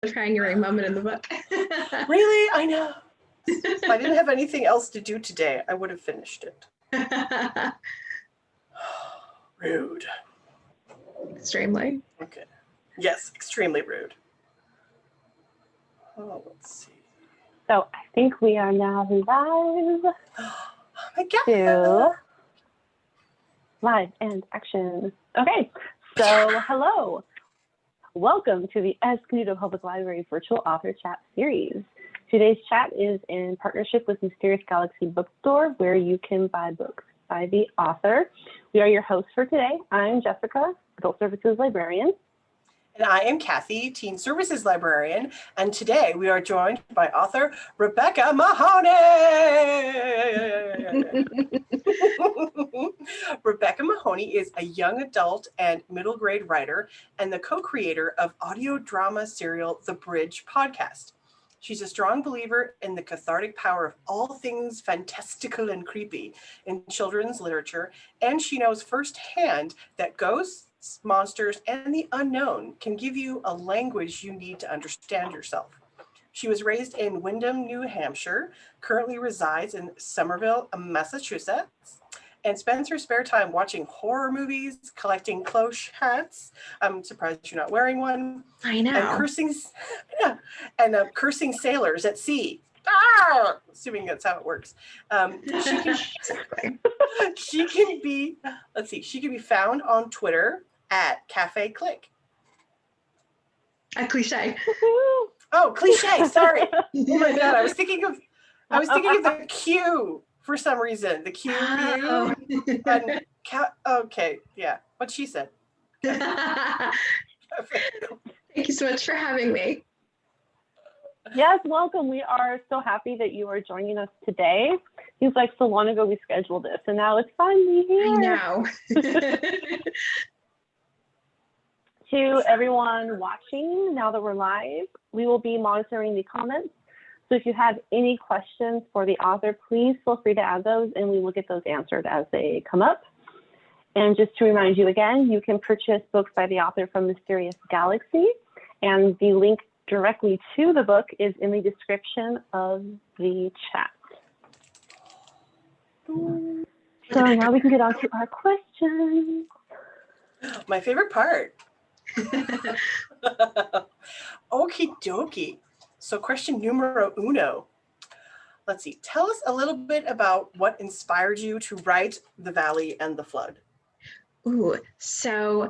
the triangulating moment in the book. Really? I know. If I didn't have anything else to do today, I would have finished it. Rude. Extremely. Okay. Yes, extremely rude. Oh, let's see. So I think we are now live. Oh my God. To live and action. Okay, so hello. Welcome to the Escondido Public Library Virtual Author Chat Series. Today's chat is in partnership with Mysterious Galaxy Bookstore, where you can buy books by the author. We are your hosts for today. I'm Jessica, Adult Services Librarian. And I am Cathy, Teen Services Librarian, and today we are joined by author Rebecca Mahoney. Rebecca Mahoney is a young adult and middle grade writer and the co-creator of audio drama serial The Bridge podcast. She's a strong believer in the cathartic power of all things fantastical and creepy in children's literature, and she knows firsthand that ghosts, monsters, and the unknown can give you a language you need to understand yourself. She was raised in Windham, New Hampshire, currently resides in Somerville, Massachusetts, and spends her spare time watching horror movies, collecting cloche hats. I'm surprised you're not wearing one. I know. And cursing sailors at sea. Assuming that's how it works. She can be found on Twitter at Cafe Click. A cliche. Oh, cliche. Sorry. Oh my God. I was thinking of the Q for some reason. The Q. Oh. And okay. Yeah. What she said. Thank you so much for having me. Yes, welcome. We are so happy that you are joining us today. Seems like so long ago we scheduled this, and now it's finally here. I know. To everyone watching, now that we're live, we will be monitoring the comments. So if you have any questions for the author, please feel free to add those, and we will get those answered as they come up. And just to remind you again, you can purchase books by the author from Mysterious Galaxy, and the link directly to the book is in the description of the chat. So now we can get on to our questions. My favorite part. Okie dokie. So question numero uno. Let's see. Tell us a little bit about what inspired you to write The Valley and the Flood. Ooh, so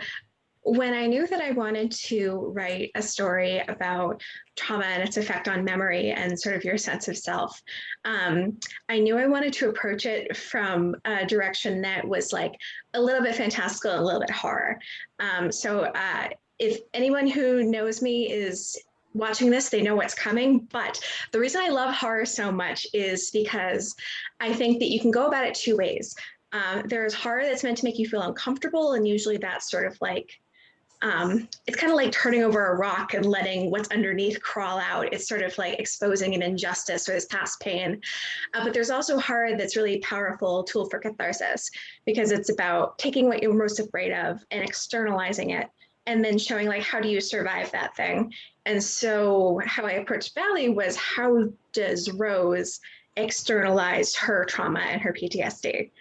when I knew that I wanted to write a story about trauma and its effect on memory and sort of your sense of self, I knew I wanted to approach it from a direction that was like a little bit fantastical and a little bit horror. So if anyone who knows me is watching this, they know what's coming. But the reason I love horror so much is because I think that you can go about it two ways. There's horror that's meant to make you feel uncomfortable, and usually that's sort of like it's kind of like turning over a rock and letting what's underneath crawl out. It's sort of like exposing an injustice or this past pain. But there's also horror that's really powerful tool for catharsis, because it's about taking what you're most afraid of and externalizing it, and then showing like, how do you survive that thing? And so how I approached Valley was, how does Rose externalize her trauma and her PTSD?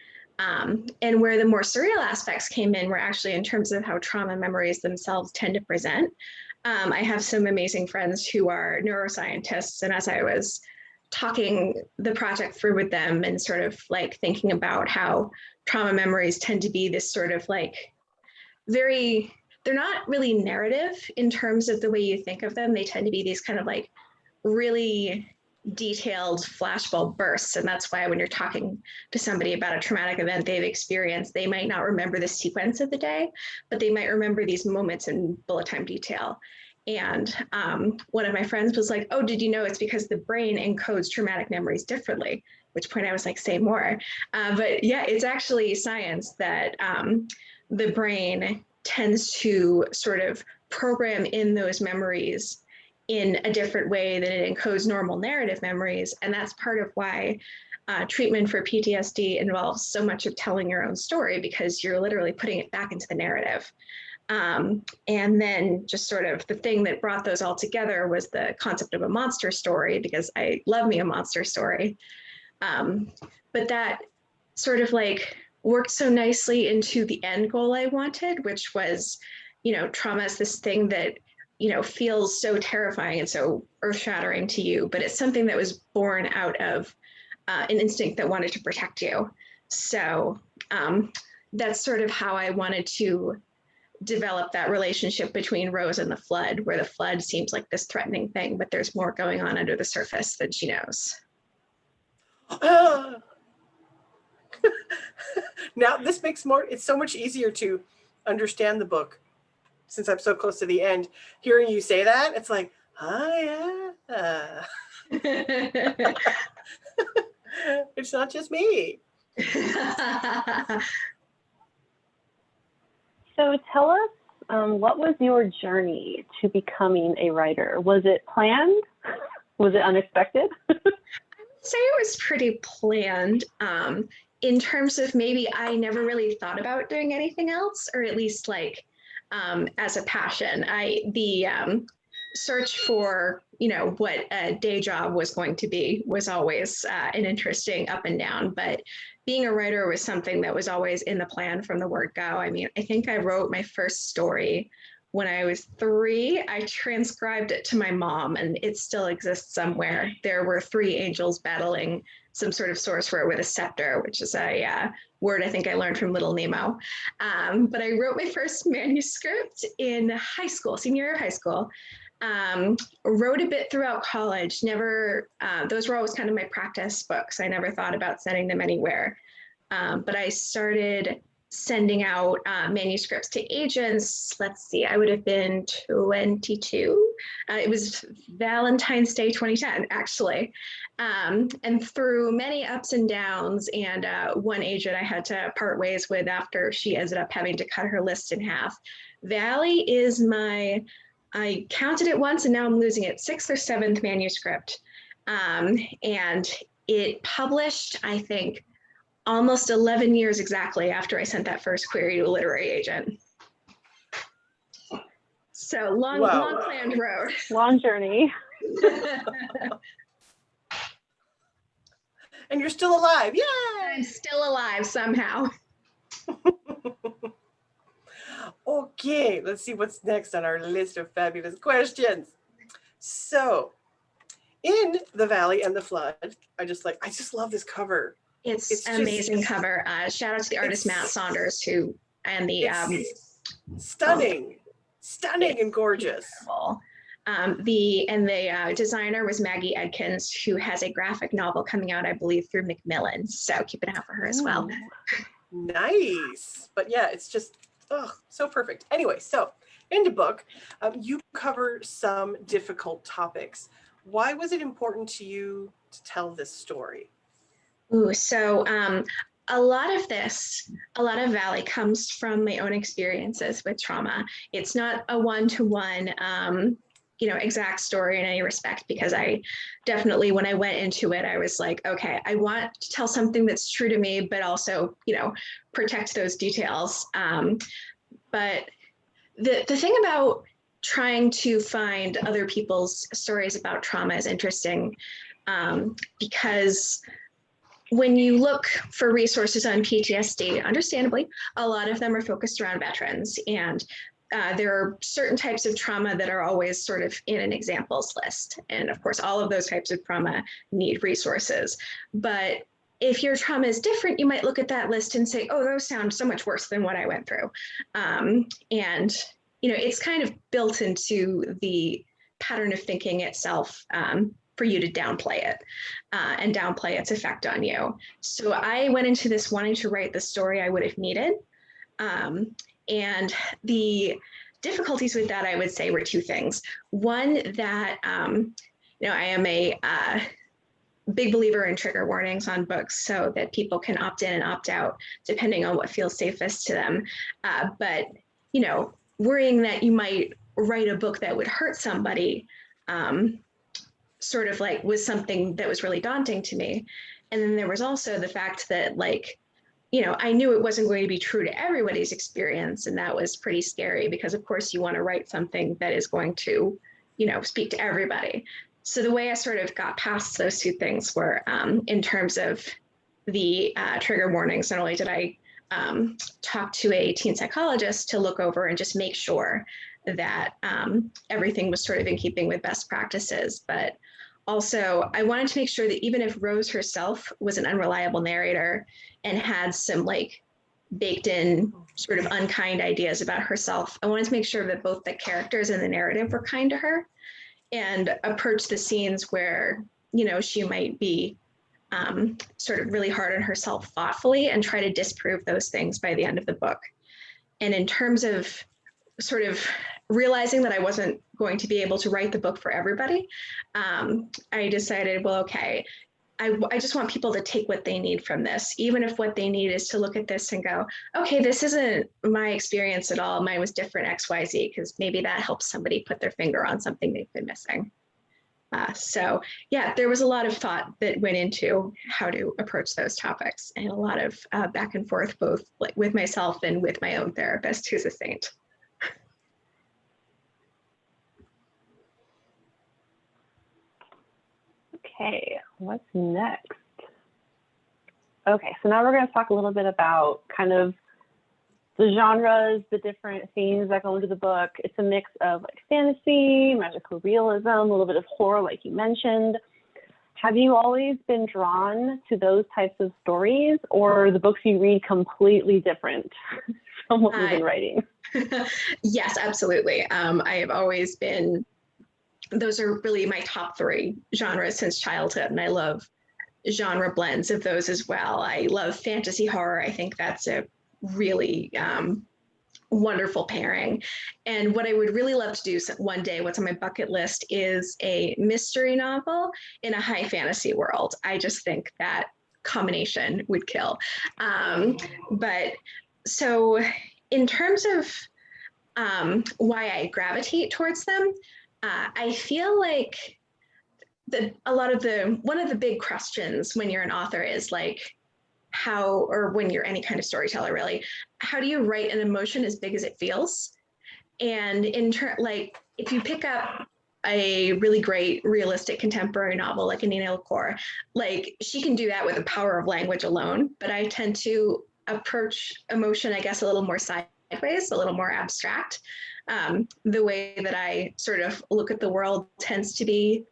And where the more surreal aspects came in were actually in terms of how trauma memories themselves tend to present. I have some amazing friends who are neuroscientists, and as I was talking the project through with them and sort of like thinking about how trauma memories tend to be this sort of like they're not really narrative in terms of the way you think of them. They tend to be these kind of like really detailed flashbulb bursts. And that's why when you're talking to somebody about a traumatic event they've experienced, they might not remember the sequence of the day, but they might remember these moments in bullet time detail. And one of my friends was like, oh, did you know it's because the brain encodes traumatic memories differently? At which point I was like, say more. But yeah, it's actually science that the brain tends to sort of program in those memories in a different way than it encodes normal narrative memories. And that's part of why treatment for PTSD involves so much of telling your own story, because you're literally putting it back into the narrative. And then just sort of the thing that brought those all together was the concept of a monster story, because I love me a monster story. But that sort of like worked so nicely into the end goal I wanted, which was, trauma is this thing that, feels so terrifying and so earth-shattering to you, but it's something that was born out of an instinct that wanted to protect you. So that's sort of how I wanted to develop that relationship between Rose and the flood, where the flood seems like this threatening thing, but there's more going on under the surface than she knows. Now this makes it's so much easier to understand the book since I'm so close to the end. Hearing you say that, it's like, oh yeah. It's not just me. So tell us, what was your journey to becoming a writer? Was it planned? Was it unexpected? Say it was pretty planned, in terms of maybe I never really thought about doing anything else, or at least like as a passion. The search for what a day job was going to be was always an interesting up and down, but being a writer was something that was always in the plan from the word go. I mean, I think I wrote my first story when I was 3. I transcribed it to my mom, and it still exists somewhere. There were 3 angels battling some sort of sorcerer with a scepter, which is a word I think I learned from Little Nemo. But I wrote my first manuscript in high school, senior year of high school. Wrote a bit throughout college. Never, those were always kind of my practice books. I never thought about sending them anywhere. But I started sending out manuscripts to agents. Let's see, I would have been 22. It was Valentine's Day 2010, actually. And through many ups and downs, and one agent I had to part ways with after she ended up having to cut her list in half. Valley is I counted it once and now I'm losing it, 6th or 7th manuscript. And it published, I think, almost 11 years exactly after I sent that first query to a literary agent. So long planned road. Long journey. And you're still alive. Yay! I'm still alive somehow. Okay, let's see what's next on our list of fabulous questions. So, in The Valley and the Flood, I just love this cover. It's an amazing cover. Shout out to the artist Matt Saunders, and the stunning and gorgeous. The designer was Maggie Edkins, who has a graphic novel coming out, I believe, through Macmillan. So keep an eye out for her as well. Nice, but yeah, it's just so perfect. Anyway, so in the book, you cover some difficult topics. Why was it important to you to tell this story? So a lot of Valley comes from my own experiences with trauma. It's not a one-to-one, exact story in any respect, because I definitely, when I went into it, I was like, okay, I want to tell something that's true to me, but also, protect those details. But the thing about trying to find other people's stories about trauma is interesting, because when you look for resources on PTSD, understandably, a lot of them are focused around veterans, and there are certain types of trauma that are always sort of in an examples list. And of course, all of those types of trauma need resources. But if your trauma is different, you might look at that list and say, oh, those sound so much worse than what I went through. And it's kind of built into the pattern of thinking itself, for you to downplay it and downplay its effect on you. So I went into this wanting to write the story I would have needed. And the difficulties with that, I would say, were 2 things. One, that, I am a big believer in trigger warnings on books so that people can opt in and opt out depending on what feels safest to them. But, worrying that you might write a book that would hurt somebody, sort of like was something that was really daunting to me. And then there was also the fact that I knew it wasn't going to be true to everybody's experience. And that was pretty scary because, of course, you want to write something that is going to, speak to everybody. So the way I sort of got past those two things were in terms of the trigger warnings. Not only did I talk to a teen psychologist to look over and just make sure that everything was sort of in keeping with best practices, but also I wanted to make sure that even if Rose herself was an unreliable narrator and had some like baked in sort of unkind ideas about herself, I wanted to make sure that both the characters and the narrative were kind to her and approach the scenes where, she might be sort of really hard on herself thoughtfully and try to disprove those things by the end of the book. And in terms of sort of realizing that I wasn't going to be able to write the book for everybody, I decided, well, okay, I just want people to take what they need from this, even if what they need is to look at this and go, okay, this isn't my experience at all. Mine was different X, Y, Z, because maybe that helps somebody put their finger on something they've been missing. So yeah, there was a lot of thought that went into how to approach those topics and a lot of back and forth, both like with myself and with my own therapist, who's a saint. Okay, what's next? Okay, so now we're going to talk a little bit about kind of the genres, the different themes that go into the book. It's a mix of like fantasy, magical realism, a little bit of horror, like you mentioned. Have you always been drawn to those types of stories, or are the books you read completely different from what you've been writing? Yes, absolutely. I have always been, those are really my top three genres since childhood, and I love genre blends of those as well. I love fantasy horror. I think that's a really wonderful pairing. And what I would really love to do one day, what's on my bucket list, is a mystery novel in a high fantasy world. I just think that combination would kill. But so in terms of why I gravitate towards them, I feel like one of the big questions when you're an author is like, how, or when you're any kind of storyteller really, how do you write an emotion as big as it feels? And like if you pick up a really great realistic contemporary novel like Nina LaCour, like she can do that with the power of language alone, but I tend to approach emotion, I guess, a little more sideways, a little more abstract. The way that I sort of look at the world tends to be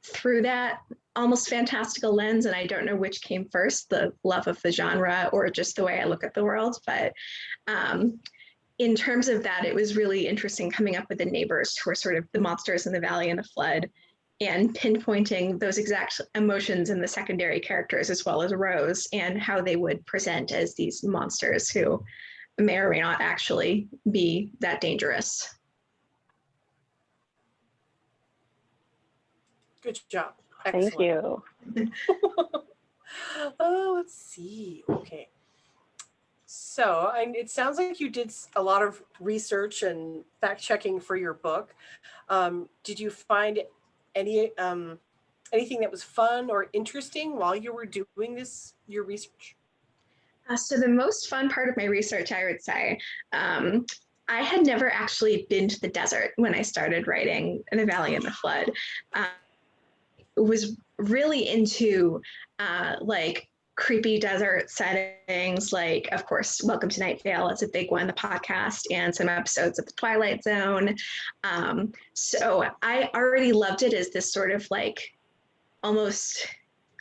through that almost fantastical lens, and I don't know which came first, the love of the genre or just the way I look at the world. But in terms of that, it was really interesting coming up with the neighbors, who are sort of the monsters in the valley and the flood, and pinpointing those exact emotions in the secondary characters as well as Rose, and how they would present as these monsters who may or may not actually be that dangerous. Good job. Excellent. Thank you. Oh, let's see. Okay. So it sounds like you did a lot of research and fact checking for your book. Did you find anything that was fun or interesting while you were doing your research? So the most fun part of my research, I would say, I had never actually been to the desert when I started writing The Valley and the Flood. Was really into like creepy desert settings, like of course Welcome to Night Vale is a big one, the podcast, and some episodes of The Twilight Zone. So I already loved it as this sort of like almost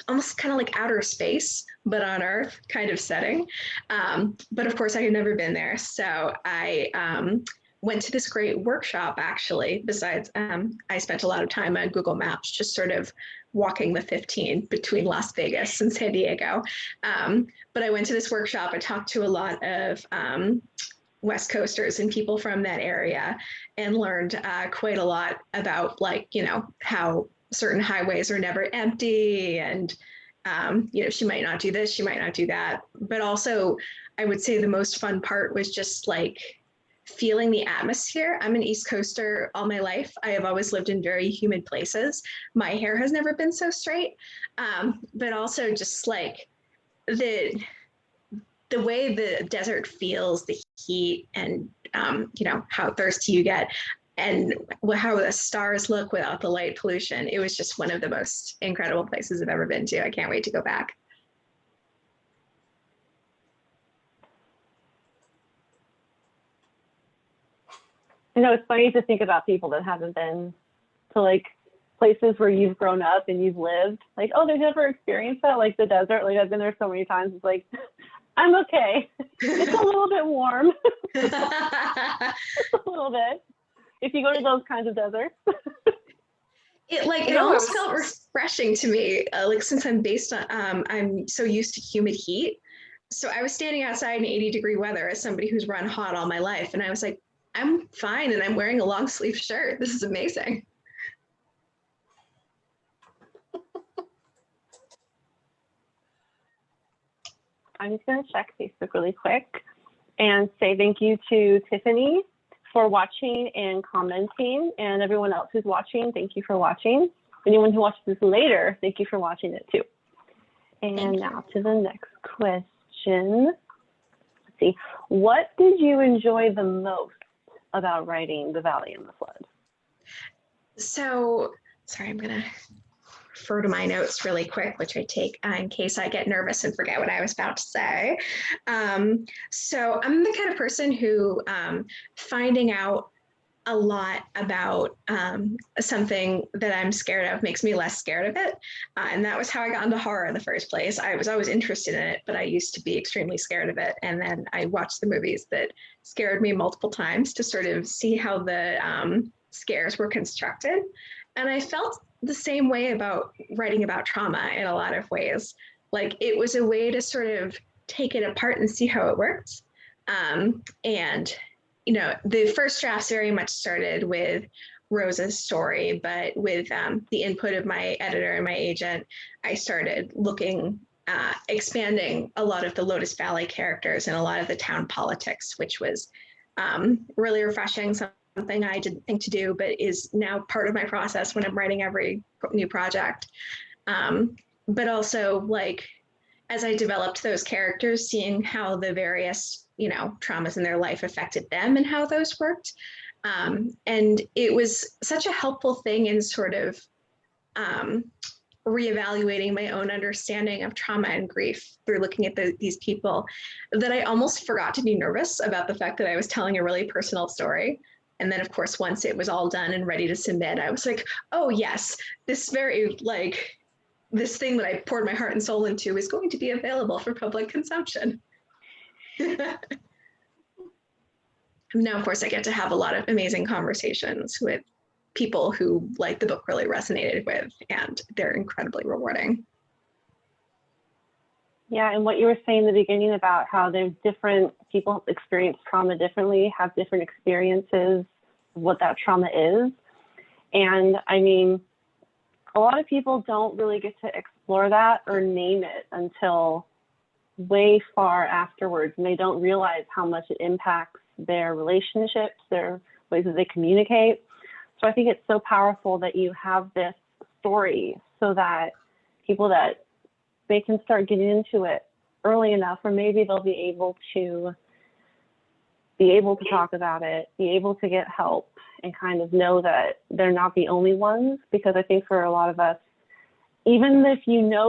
kind of like outer space but on Earth kind of setting, but of course I had never been there. So I went to this great workshop, actually. Besides, I spent a lot of time on Google Maps, just sort of walking the 15 between Las Vegas and San Diego. But I went to this workshop. I talked to a lot of West Coasters and people from that area, and learned quite a lot about, like, how certain highways are never empty, and she might not do this, she might not do that. But also, I would say the most fun part was just like feeling the atmosphere. I'm an East Coaster all my life. I have always lived in very humid places. My hair has never been so straight, but also just like the the way the desert feels, the heat, and how thirsty you get, and how the stars look without the light pollution. It was just one of the most incredible places I've ever been to. I can't wait to go back. It's funny to think about people that haven't been to like places where you've grown up and you've lived. Like, oh, they've never experienced that, like the desert. Like, I've been there so many times. It's like, I'm okay. It's a little bit warm. Just a little bit. If you go to those kinds of deserts. It almost felt refreshing to me, like since I'm based on, I'm so used to humid heat. So I was standing outside in 80-degree weather as somebody who's run hot all my life. And I was like, I'm fine. And I'm wearing a long sleeve shirt. This is amazing. I'm just going to check Facebook really quick and say thank you to Tiffany for watching and commenting, and everyone else who's watching, thank you for watching. Anyone who watches this later, thank you for watching it too. And now to the next question. Let's see, what did you enjoy the most about writing The Valley and the Flood? So, sorry, I'm going to refer to my notes really quick, which I take in case I get nervous and forget what I was about to say. So I'm the kind of person who finding out a lot about something that I'm scared of makes me less scared of it. And that was how I got into horror in the first place. I was always interested in it, but I used to be extremely scared of it. And then I watched the movies that scared me multiple times to sort of see how the scares were constructed. And I felt the same way about writing about trauma in a lot of ways. Like, it was a way to sort of take it apart and see how it worked. And the first drafts very much started with Rosa's story, but with the input of my editor and my agent, I started looking, expanding a lot of the Lotus Valley characters and a lot of the town politics, which was really refreshing. Something I didn't think to do, but is now part of my process when I'm writing every new project. But also, like, as I developed those characters, seeing how the various, traumas in their life affected them and how those worked. And it was such a helpful thing in sort of reevaluating my own understanding of trauma and grief through looking at these people, that I almost forgot to be nervous about the fact that I was telling a really personal story. And then, of course, once it was all done and ready to submit, I was like, oh, yes, this thing that I poured my heart and soul into is going to be available for public consumption. Now, of course, I get to have a lot of amazing conversations with people who, like, the book really resonated with, and they're incredibly rewarding. Yeah, and what you were saying in the beginning about how there's different people experience trauma differently, have different experiences of what that trauma is. And I mean, a lot of people don't really get to explore that or name it until way far afterwards, and they don't realize how much it impacts their relationships, their ways that they communicate. So I think it's so powerful that you have this story so that people that they can start getting into it early enough, or maybe they'll be able to talk about it, be able to get help, and kind of know that they're not the only ones. Because I think for a lot of us, even if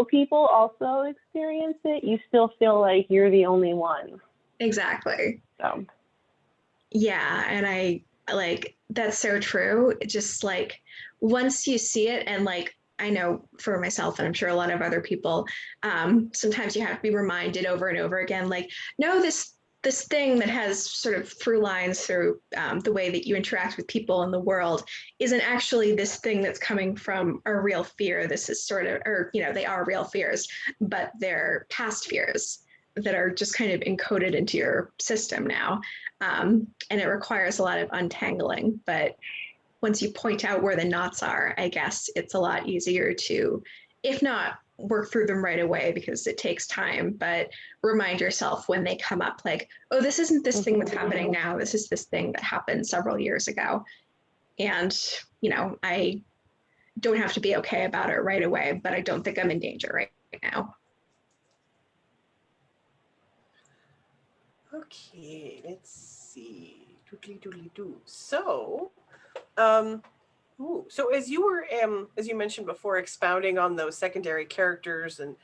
people also experience it, you still feel like you're the only one. Exactly. So. Yeah, and I that's so true. Just like, once you see it, and like, I know for myself, and I'm sure a lot of other people, sometimes you have to be reminded over and over again, like, no, this thing that has sort of through lines through the way that you interact with people in the world isn't actually this thing that's coming from a real fear. This is sort of, or, they are real fears, but they're past fears that are just kind of encoded into your system now. And it requires a lot of untangling, but once you point out where the knots are, I guess it's a lot easier to, if not work through them right away, because it takes time, but remind yourself when they come up, like, oh, this isn't this thing that's happening now. This is this thing that happened several years ago. And, I don't have to be okay about it right away, but I don't think I'm in danger right now. Okay, let's see. Doodly doodly doo. So, so as you were, as you mentioned before, expounding on those secondary characters and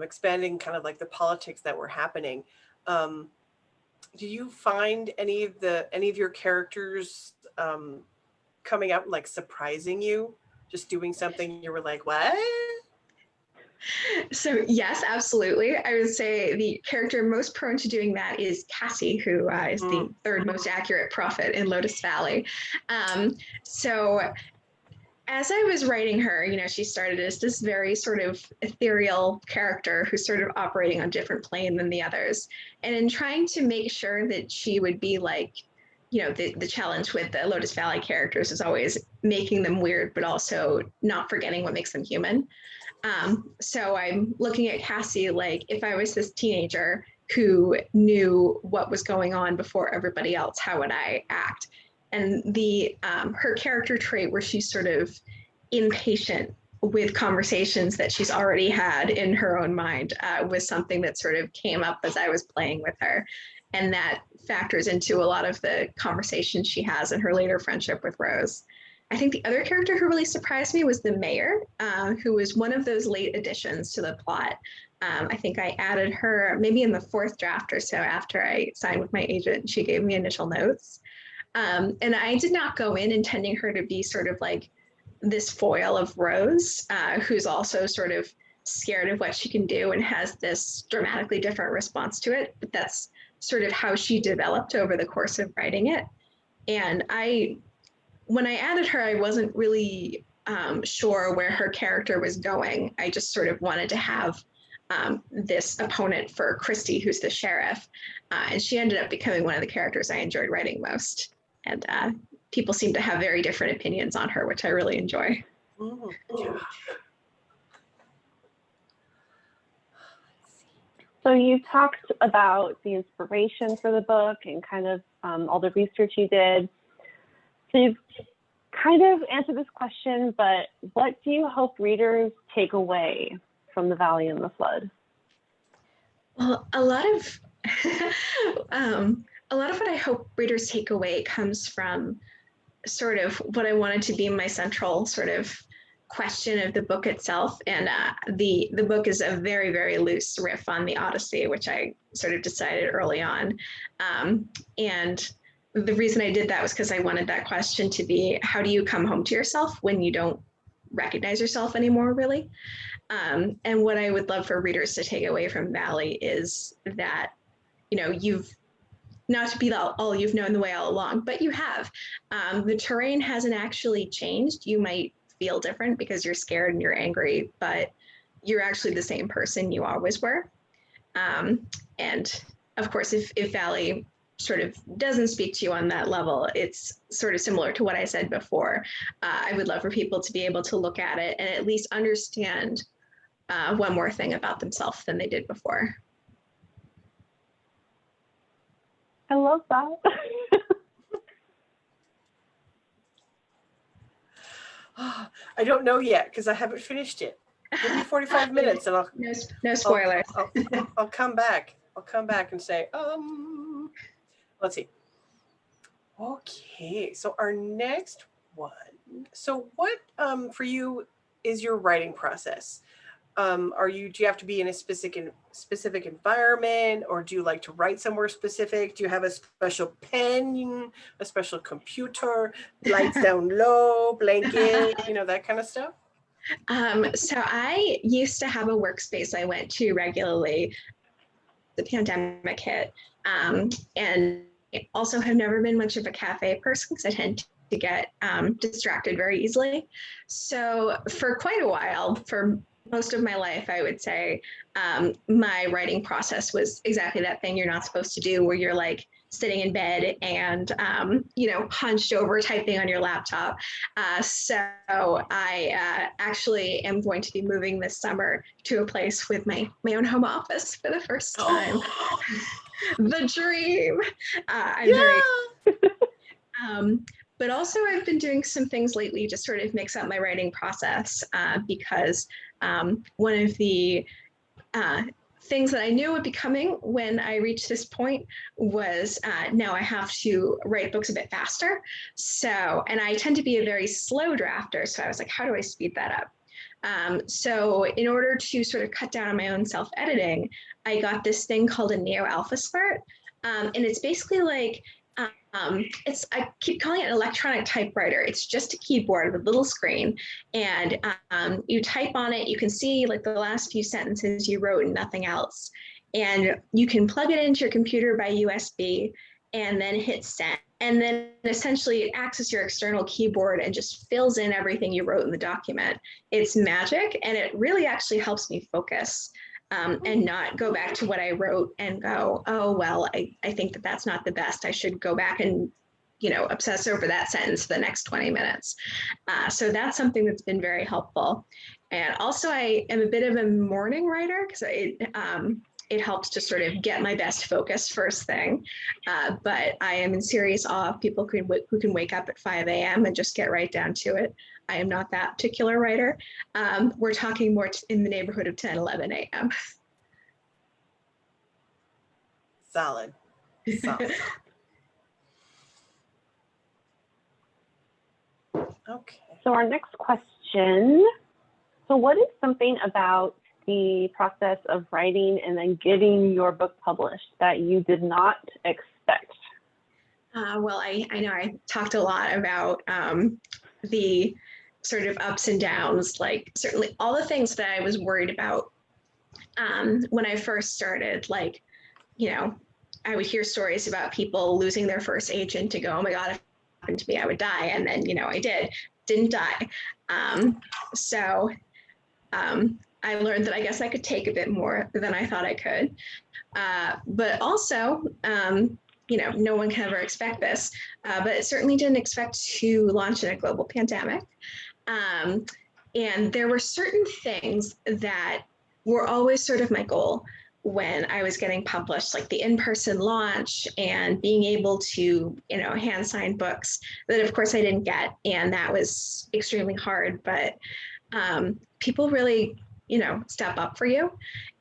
expanding kind of like the politics that were happening, do you find any of your characters coming out like surprising you? Just doing something you were like, what? So yes, absolutely. I would say the character most prone to doing that is Cathy, who is the third most accurate prophet in Lotus Valley. So as I was writing her, she started as this very sort of ethereal character who's sort of operating on a different plane than the others. And in trying to make sure that she would be like, the challenge with the Lotus Valley characters is always making them weird, but also not forgetting what makes them human. So I'm looking at Cassie like, if I was this teenager who knew what was going on before everybody else, how would I act? And her character trait where she's sort of impatient with conversations that she's already had in her own mind was something that sort of came up as I was playing with her. And that factors into a lot of the conversations she has in her later friendship with Rose. I think the other character who really surprised me was the mayor, who was one of those late additions to the plot. I think I added her maybe in the fourth draft or so after I signed with my agent. She gave me initial notes. And I did not go in intending her to be sort of like this foil of Rose, who's also sort of scared of what she can do and has this dramatically different response to it. But that's sort of how she developed over the course of writing it. And when I added her, I wasn't really sure where her character was going. I just sort of wanted to have this opponent for Christy, who's the sheriff. And she ended up becoming one of the characters I enjoyed writing most. And people seem to have very different opinions on her, which I really enjoy. Yeah. So you talked about the inspiration for the book and kind of all the research you did. So you've kind of answered this question, but what do you hope readers take away from The Valley and the Flood? Well, a lot of what I hope readers take away comes from sort of what I wanted to be my central sort of question of the book itself. And the book is a very, very loose riff on the Odyssey, which I sort of decided early on. And the reason I did that was because I wanted that question to be, how do you come home to yourself when you don't recognize yourself anymore, really? And what I would love for readers to take away from Valley is that, you've not to be all you've known the way all along, but you have. The terrain hasn't actually changed. You might feel different because you're scared and you're angry, but you're actually the same person you always were. And of course, if Valley sort of doesn't speak to you on that level, it's sort of similar to what I said before. I would love for people to be able to look at it and at least understand one more thing about themselves than they did before. I love that. I don't know yet because I haven't finished it. Give me 45 minutes and I'll no spoilers. I'll come back. I'll come back and say, let's see. Okay, so our next one. So what for you is your writing process? Do you have to be in a specific environment, or do you like to write somewhere specific? Do you have a special pen, a special computer, lights down low, blanket, that kind of stuff? So I used to have a workspace I went to regularly. The pandemic hit, and also have never been much of a cafe person because I tend to get distracted very easily. So for quite a while, for most of my life, I would say my writing process was exactly that thing you're not supposed to do, where you're like sitting in bed and hunched over typing on your laptop. So I actually am going to be moving this summer to a place with my own home office for the first time. The dream. I'm very. But also I've been doing some things lately to sort of mix up my writing process because one of the things that I knew would be coming when I reached this point was now I have to write books a bit faster. So, and I tend to be a very slow drafter. So I was like, how do I speed that up? So in order to sort of cut down on my own self-editing, I got this thing called a Neo Alpha Smart. And it's basically like, I keep calling it an electronic typewriter. It's just a keyboard with a little screen, and you type on it. You can see like the last few sentences you wrote and nothing else. And you can plug it into your computer by USB and then hit send. And then essentially it acts as your external keyboard and just fills in everything you wrote in the document. It's magic, and it really actually helps me focus. And not go back to what I wrote and go, oh, well, I think that that's not the best. I should go back and, obsess over that sentence for the next 20 minutes. So that's something that's been very helpful. And also I am a bit of a morning writer because it helps to sort of get my best focus first thing. But I am in serious awe of people who can wake up at 5 a.m. and just get right down to it. I am not that particular writer. We're talking more in the neighborhood of 10, 11 a.m. Solid. Okay. So our next question. So what is something about the process of writing and then getting your book published that you did not expect? Well, I know I talked a lot about the sort of ups and downs, like certainly all the things that I was worried about when I first started, like, I would hear stories about people losing their first agent to go, oh my God, if it happened to me, I would die. And then, I didn't die. So I learned that I guess I could take a bit more than I thought I could. But also, no one can ever expect this, but it certainly didn't expect to launch in a global pandemic. And there were certain things that were always sort of my goal when I was getting published, like the in-person launch and being able to, hand sign books that of course I didn't get. And that was extremely hard, but people really, step up for you.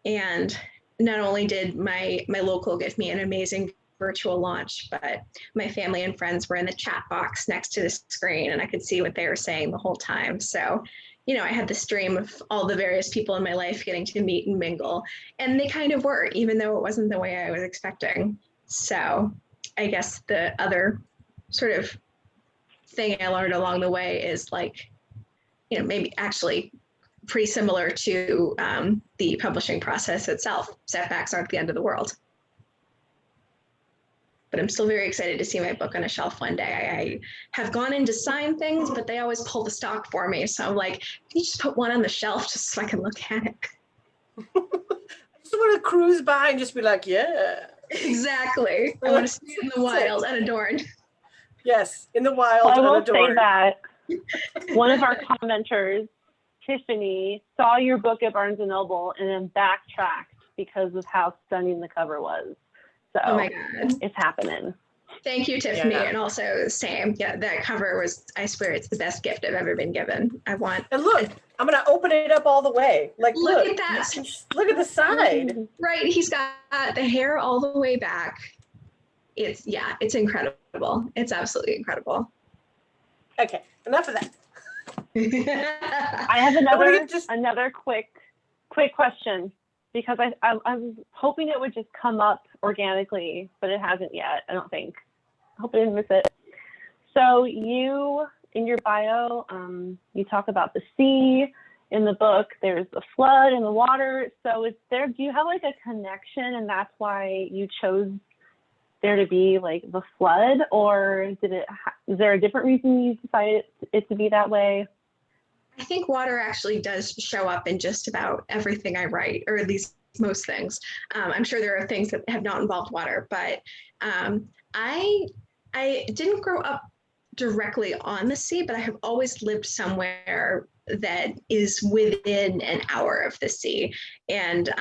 And not only did my local give me an amazing virtual launch, but my family and friends were in the chat box next to the screen and I could see what they were saying the whole time. So, I had this dream of all the various people in my life getting to meet and mingle, and they kind of were, even though it wasn't the way I was expecting. So I guess the other sort of thing I learned along the way is like, maybe actually pretty similar to the publishing process itself. Setbacks aren't the end of the world. But I'm still very excited to see my book on a shelf one day. I have gone in to sign things, but they always pull the stock for me. So I'm like, can you just put one on the shelf just so I can look at it? I just want to cruise by and just be like, yeah. Exactly. I want to see it in the wild, unadorned. Yes, in the wild, well, I will unadorned. say that one of our commenters, Tiffany, saw your book at Barnes & Noble and then backtracked because of how stunning the cover was. So oh my God. It's happening. Thank you, Tiffany. Yeah. And also same. Yeah, that cover was, I swear, it's the best gift I've ever been given. And look, I'm going to open it up all the way. Like, look at that. Look at the side. Right. He's got the hair all the way back. It's incredible. It's absolutely incredible. Okay, enough of that. I have another quick question, because I was hoping it would just come up organically, but it hasn't yet, I don't think. I hope I didn't miss it. So you, in your bio, you talk about the sea. In the book, there's the flood and the water. So do you have like a connection, and that's why you chose there to be like the flood, or is there a different reason you decided it to be that way? I think water actually does show up in just about everything I write, or at least most things. I'm sure there are things that have not involved water, but I didn't grow up directly on the sea, but I have always lived somewhere that is within an hour of the sea. And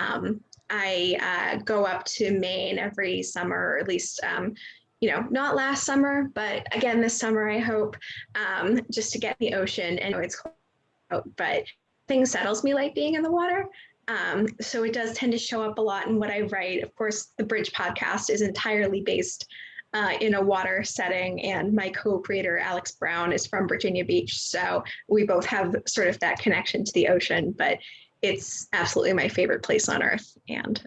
I go up to Maine every summer, or at least, not last summer, but again, this summer, I hope, just to get in the ocean. And it's cold, but things settles me like being in the water. So it does tend to show up a lot in what I write. Of course, the Bridge podcast is entirely based in a water setting, and my co-creator Alex Brown is from Virginia Beach, so we both have sort of that connection to the ocean, but it's absolutely my favorite place on earth. And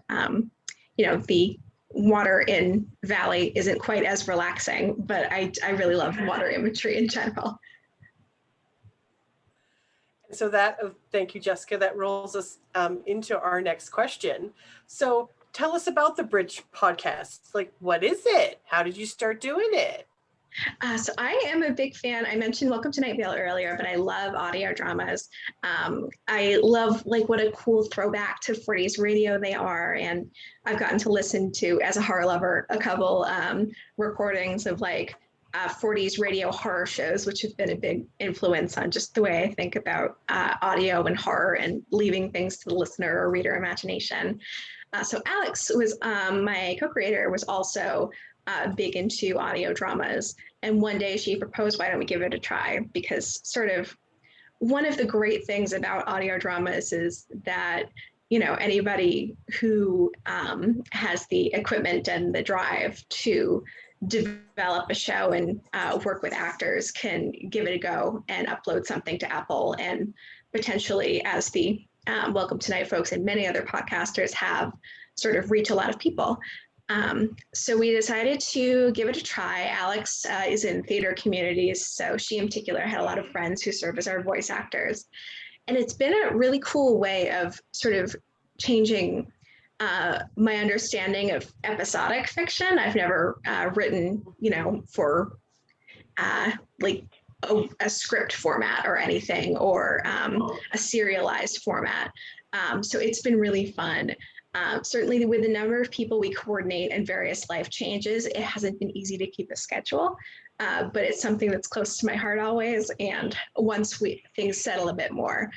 the water in Valley isn't quite as relaxing, but I really love water imagery in general. So thank you, Jessica. That rolls us into our next question. So tell us about the Bridge podcast. Like, what is it? How did you start doing it? So I am a big fan. I mentioned Welcome to Night Vale earlier, but I love audio dramas. I love what a cool throwback to 40s radio they are. And I've gotten to listen to, as a horror lover, a couple recordings of 40s radio horror shows, which have been a big influence on just the way I think about audio and horror and leaving things to the listener or reader imagination. So Alex was my co-creator, was also big into audio dramas. And one day she proposed, why don't we give it a try? Because sort of one of the great things about audio dramas is that, anybody who has the equipment and the drive to develop a show and work with actors can give it a go and upload something to Apple, and potentially, as the Welcome Tonight folks and many other podcasters have, sort of reach a lot of people. So we decided to give it a try. Alex is in theater communities, so she in particular had a lot of friends who serve as our voice actors. And it's been a really cool way of sort of changing my understanding of episodic fiction. I've never written, for a script format or anything, or a serialized format. So it's been really fun. Certainly with the number of people we coordinate and various life changes, it hasn't been easy to keep a schedule, but it's something that's close to my heart always. And once things settle a bit more,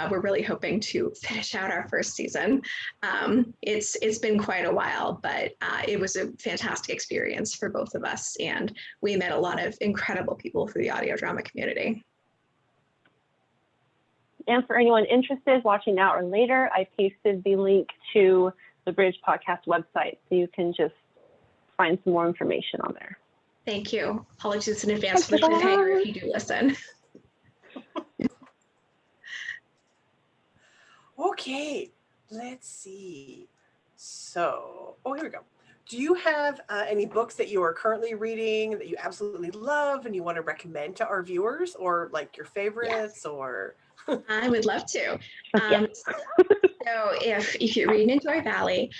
we're really hoping to finish out our first season. It's been quite a while, but it was a fantastic experience for both of us. And we met a lot of incredible people through the audio drama community. And for anyone interested, watching now or later, I pasted the link to the Bridge podcast website, so you can just find some more information on there. Thank you. Apologies in advance for the cliffhanger if you do listen. Okay, let's see. So, here we go. Do you have any books that you are currently reading that you absolutely love and you want to recommend to our viewers, or your favorites? Yes. Or I would love to. So if you're reading Enjoy Valley,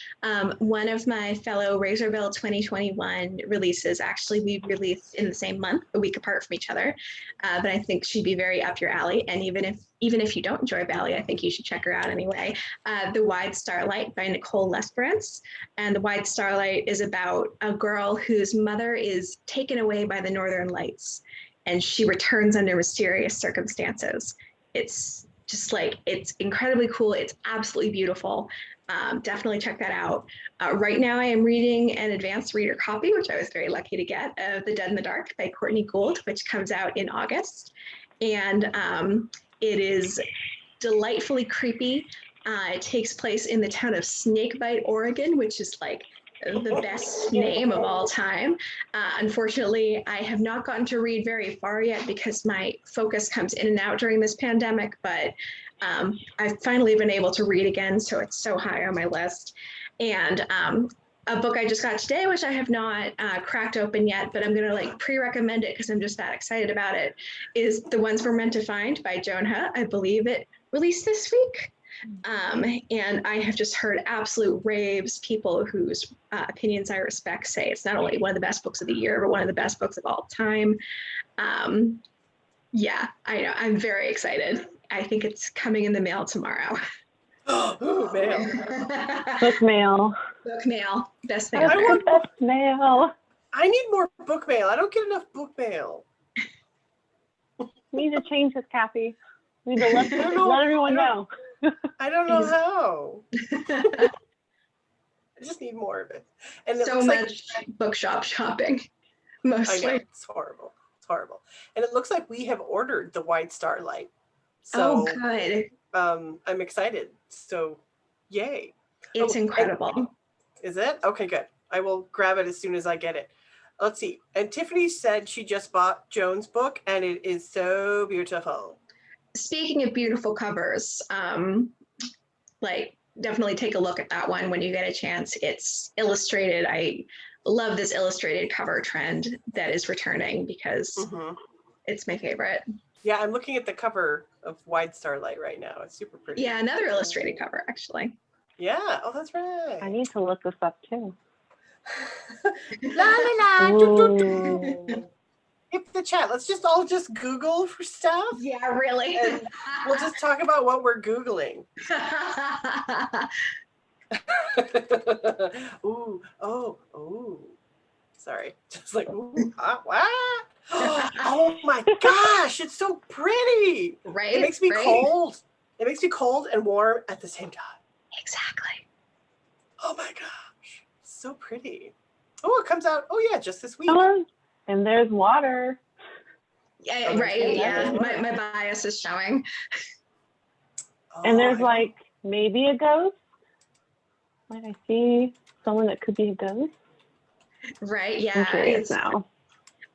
one of my fellow Razorbill 2021 releases, actually we released in the same month, a week apart from each other, but I think she'd be very up your alley. And even if you don't enjoy Valley, I think you should check her out anyway. The Wide Starlight by Nicole Lesperance. And The Wide Starlight is about a girl whose mother is taken away by the Northern Lights, and she returns under mysterious circumstances. It's just it's incredibly cool. It's absolutely beautiful. Definitely check that out. Right now I am reading an advanced reader copy, which I was very lucky to get, of The Dead in the Dark by Courtney Gould, which comes out in August. And it is delightfully creepy. It takes place in the town of Snakebite, Oregon, which is the best name of all time. Unfortunately, I have not gotten to read very far yet because my focus comes in and out during this pandemic, but I've finally been able to read again, so it's so high on my list. And a book I just got today, which I have not cracked open yet, but I'm gonna pre-recommend it because I'm just that excited about it, is The Ones We're Meant to Find by Joan Hutt. I believe it released this week. And I have just heard absolute raves. People whose opinions I respect say it's not only one of the best books of the year, but one of the best books of all time. Yeah, I know. I'm very excited. I think it's coming in the mail tomorrow. Ooh, mail. Book mail. Book mail. Best thing I ever. want book mail. I need more book mail. I don't get enough book mail. We need to change this, Cathy. We need to let everyone know. I don't know how. I just need more of it. And it so much bookshop shopping, mostly. I know, it's horrible. It's horrible. And it looks like we have ordered The White Starlight. So, oh, good. I'm excited. So Yay. It's incredible. Is it? Okay, good. I will grab it as soon as I get it. Let's see. And Tiffany said she just bought Joan's book, and it is so beautiful. Speaking of beautiful covers, like definitely take a look at that one when you get a chance. It's illustrated. I love this illustrated cover trend that is returning because it's my favorite. Yeah, I'm looking at the cover of Wide Starlight right now. It's super pretty. Yeah, another illustrated cover, actually. Yeah. Oh, that's right. I need to look this up too. La la la. Hit the chat. Let's just all just Google for stuff. Yeah, really. And we'll just talk about what we're Googling. Ooh, oh. Sorry. Just like, ooh, what? Oh my gosh, it's so pretty. Right? It makes me cold. It makes me cold and warm at the same time. Exactly. Oh my gosh. So pretty. Oh, it comes out. Oh yeah, just this week. And there's water. Yeah, right. Yeah. My bias is showing. And there's like maybe a ghost. Like I see someone that could be a ghost. Right. Yeah. I'm curious now.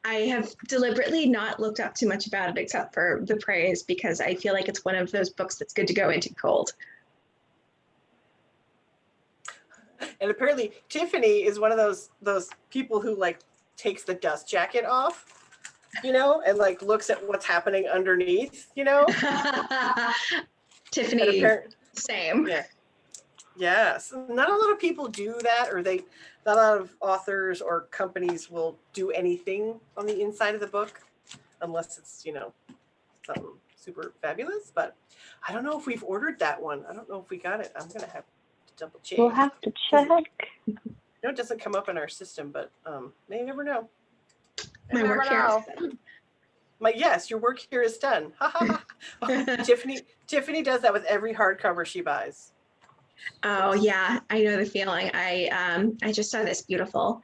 I have deliberately not looked up too much about it except for the praise because I feel like it's one of those books that's good to go into cold. And apparently Tiffany is one of those people who like takes the dust jacket off, you know, and like looks at what's happening underneath, you know. Tiffany, same. Yeah. Yes. Not a lot of people do that, or not a lot of authors or companies will do anything on the inside of the book unless it's, you know, something super fabulous. But I don't know if we've ordered that one. I don't know if we got it. I'm going to have to double check. We'll have to check. No, it doesn't come up in our system, but you never know. My work here is done. Yes, your work here is done. Tiffany does that with every hardcover she buys. Oh yeah, I know the feeling. I just saw this beautiful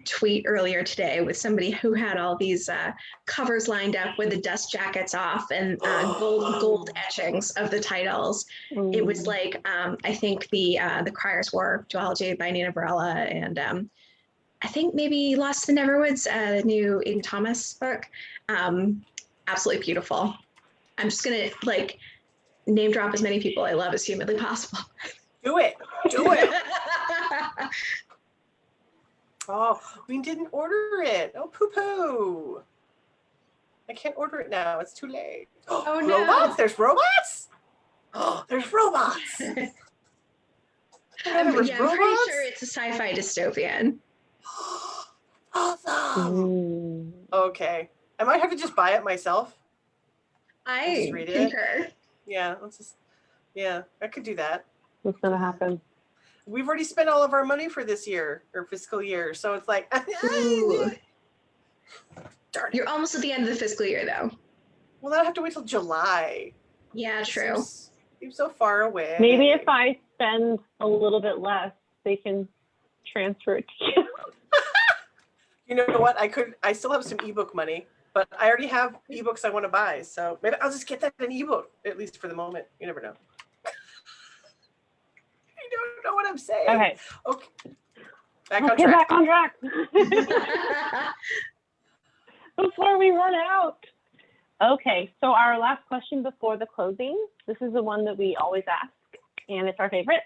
tweet earlier today with somebody who had all these covers lined up with the dust jackets off and gold etchings of the titles. It was like I think the Crier's War duology by Nina Varela and I think maybe Lost in the Neverwoods, the new Aidan Thomas book. Absolutely beautiful. I'm just gonna like name drop as many people I love as humanly possible. Do it. Do it. Oh, we didn't order it. Oh, poo-poo. I can't order it now. It's too late. Oh, no. Robots? There's robots? Oh, there's robots. I'm pretty sure it's a sci-fi dystopian. Awesome. Okay. I might have to just buy it myself. I just read concur. Yeah, I could do that. What's gonna happen? We've already spent all of our money for this year or fiscal year, so it's like darn it. You're almost at the end of the fiscal year though. Well, then I have to wait till July. Yeah, true. Seems so far away. Maybe if I spend a little bit less, they can transfer it to you. You know what? I still have some ebook money, but I already have ebooks I want to buy. So maybe I'll just get that in ebook, at least for the moment. You never know. You don't know what I'm saying. Okay. Back on track. Before we run out. Okay, so our last question before the closing. This is the one that we always ask, and it's our favorite.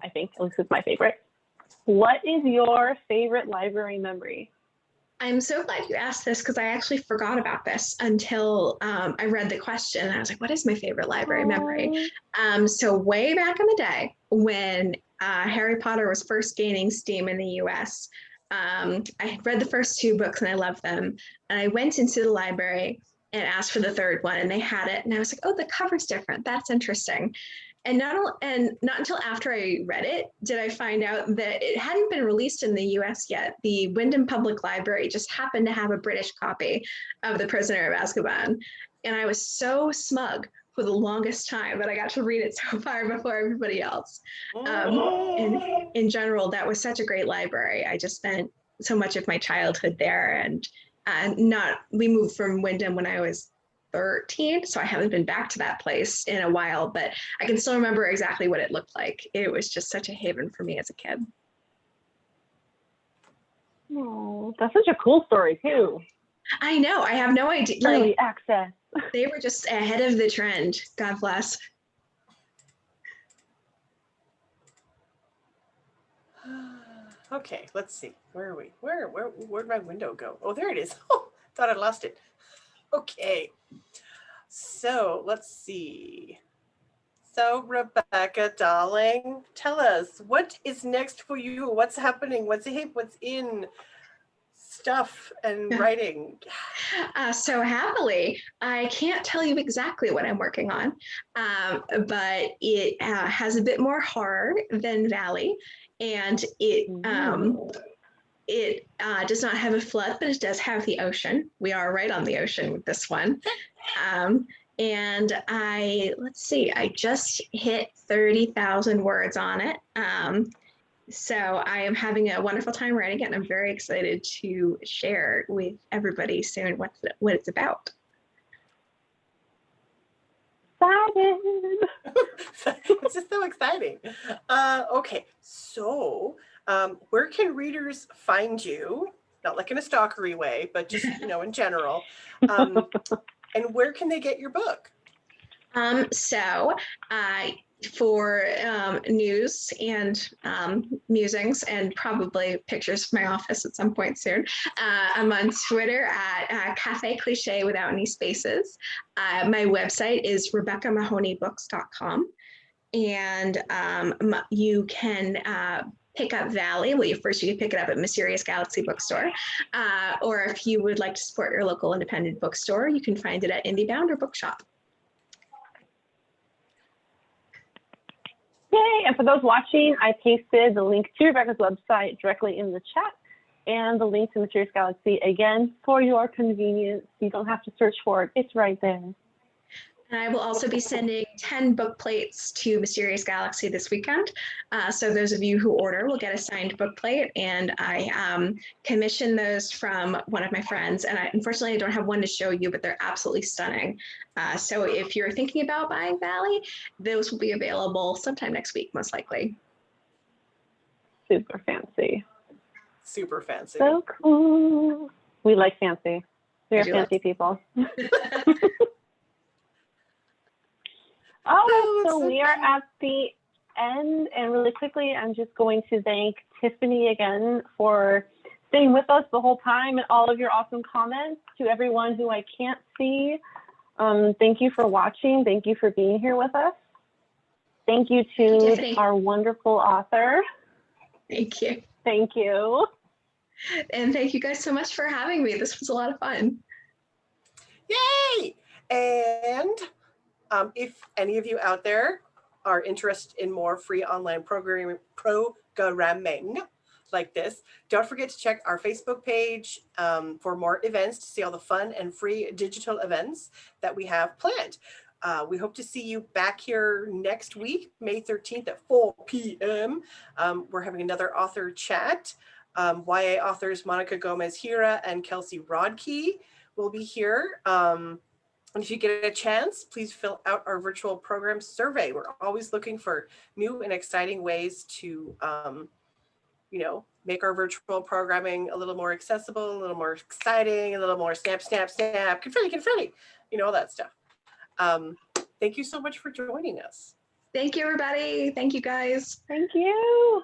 I think, at least it's my favorite. What is your favorite library memory? I'm so glad you asked this because I actually forgot about this until I read the question. And I was like, what is my favorite library memory? So way back in the day when Harry Potter was first gaining steam in the US, I had read the first two books and I loved them. And I went into the library and asked for the third one and they had it. And I was like, oh, the cover's different. That's interesting. And not until after I read it did I find out that it hadn't been released in the US yet. The Wyndham Public Library just happened to have a British copy of The Prisoner of Azkaban. And I was so smug for the longest time that I got to read it so far before everybody else. And in general, that was such a great library. I just spent so much of my childhood there and we moved from Wyndham when I was 13. So I haven't been back to that place in a while, but I can still remember exactly what it looked like. It was just such a haven for me as a kid. Oh, that's such a cool story too. I know. I have no idea. Early access. They were just ahead of the trend. God bless. Okay, let's see. Where are we? Where'd my window go? Oh, there it is. Oh, thought I'd lost it. Okay. So let's see. So Rebecca, darling, tell us, what is next for you? What's happening? What's hip? What's in stuff and writing? So happily, I can't tell you exactly what I'm working on, but it has a bit more horror than Valley, and it does not have a flood, but it does have the ocean. We are right on the ocean with this one. And let's see, I just hit 30,000 words on it. So I am having a wonderful time writing it, and I'm very excited to share with everybody soon what it's about. Excited. It's just so exciting. Okay, so where can readers find you? Not like in a stalkery way, but just, in general. And where can they get your book? For news and musings and probably pictures of my office at some point soon, I'm on Twitter at Cafe Cliche without any spaces. My website is RebeccaMahoneyBooks.com, and you can pick up Valley. Well, first you can pick it up at Mysterious Galaxy Bookstore, or if you would like to support your local independent bookstore, you can find it at IndieBound or Bookshop. Yay! And for those watching, I pasted the link to Rebecca's website directly in the chat, and the link to Mysterious Galaxy again for your convenience. You don't have to search for it. It's right there. And I will also be sending 10 book plates to Mysterious Galaxy this weekend. So those of you who order will get a signed book plate, and I commissioned those from one of my friends. And unfortunately, I don't have one to show you, but they're absolutely stunning. So if you're thinking about buying Valley, those will be available sometime next week, most likely. Super fancy. Super fancy. So cool. We like fancy. We are fancy people. So we are at the end, and really quickly, I'm just going to thank Tiffany again for staying with us the whole time and all of your awesome comments. To everyone who I can't see, thank you for watching. Thank you for being here with us. Thank you to our wonderful author. Thank you. Thank you. And thank you guys so much for having me. This was a lot of fun. Yay! And if any of you out there are interested in more free online programming like this, don't forget to check our Facebook page for more events, to see all the fun and free digital events that we have planned. We hope to see you back here next week, May 13th at 4 p.m. We're having another author chat. YA authors Monica Gomez-Hira and Kelsey Rodkey will be here. And if you get a chance, please fill out our virtual program survey. We're always looking for new and exciting ways to, make our virtual programming a little more accessible, a little more exciting, a little more snap, snap, snap, confetti, all that stuff. Thank you so much for joining us. Thank you, everybody. Thank you, guys. Thank you.